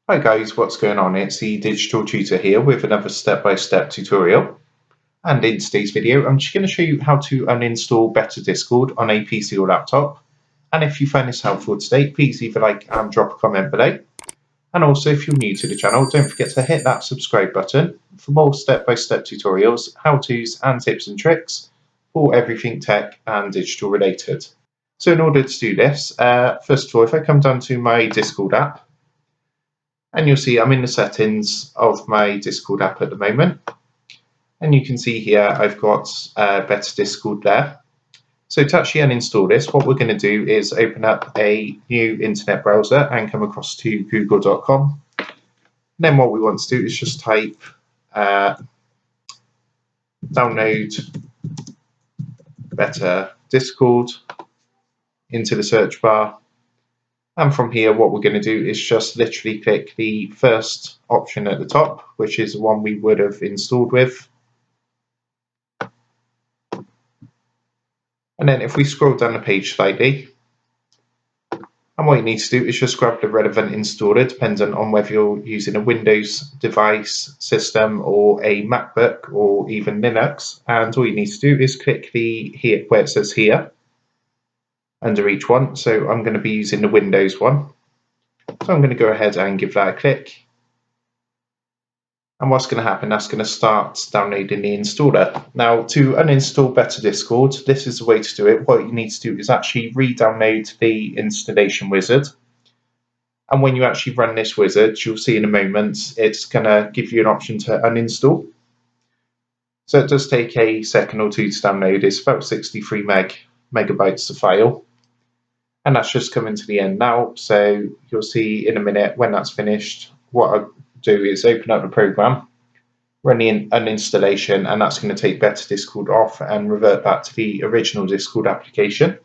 Hi guys, what's going on? It's the Digital Tutor here with another step-by-step tutorial. And in today's video, I'm just going to show you how to uninstall Better Discord on a PC or laptop. And if you find this helpful today, please leave a like and drop a comment below. And also, if you're new to the channel, don't forget to hit that subscribe button for more step-by-step tutorials, how-tos and tips and tricks for everything tech and digital related. So in order to do this, first of all, if I come down to my Discord app, and you'll see I'm in the settings of my Discord app at the moment. And you can see here I've got Better Discord there. So to actually uninstall this, what we're going to do is open up a new internet browser and come across to google.com. Then what we want to do is just type download Better Discord into the search bar. And from here, what we're going to do is just literally click the first option at the top, which is the one we would have installed with. And then if we scroll down the page slightly, and what you need to do is just grab the relevant installer, depending on whether you're using a Windows device system or a MacBook or even Linux. And all you need to do is click the here where it says here under each one. So I'm going to be using the Windows one. So I'm going to go ahead and give that a click. And what's going to happen, that's going to start downloading the installer. Now, to uninstall Better Discord, this is the way to do it. What you need to do is actually re-download the installation wizard. And when you actually run this wizard, you'll see in a moment, it's going to give you an option to uninstall. So it does take a second or two to download. It's about 63 megabytes to file. And that's just coming to the end now. So you'll see in a minute when that's finished, what I'll do is open up the program, run the uninstallation, and that's going to take Better Discord off and revert back to the original Discord application.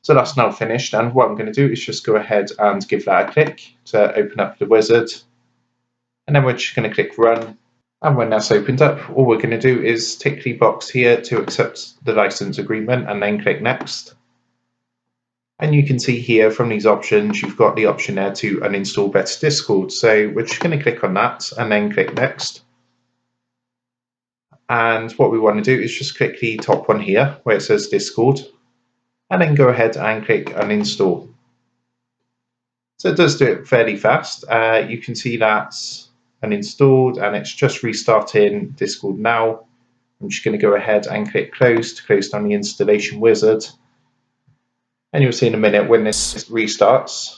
So that's now finished, and what I'm going to do is just go ahead and give that a click to open up the wizard. And then we're just going to click run. And when that's opened up, all we're going to do is tick the box here to accept the license agreement and then click next. And you can see here from these options, you've got the option there to uninstall Better Discord. So we're just going to click on that and then click next. And what we want to do is just click the top one here where it says Discord, and then go ahead and click uninstall. So it does do it fairly fast. You can see that's uninstalled and it's just restarting Discord now. I'm just going to go ahead and click close to close down the installation wizard. And you'll see in a minute when this restarts,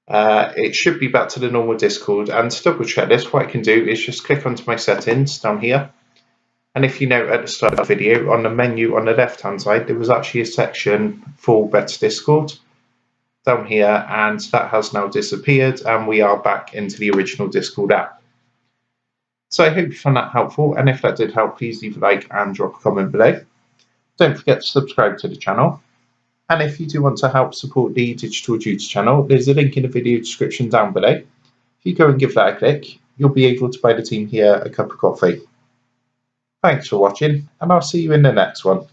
it should be back to the normal Discord. And to double check this, what I can do is just click onto my settings down here. And if you note at the start of the video, on the menu on the left hand side, there was actually a section for Better Discord down here, and that has now disappeared, and we are back into the original Discord app. So I hope you found that helpful, and if that did help, please leave a like and drop a comment below. Don't forget to subscribe to the channel. And if you do want to help support the Digital Tutor channel, there's a link in the video description down below. If you go and give that a click, you'll be able to buy the team here a cup of coffee. Thanks for watching, and I'll see you in the next one.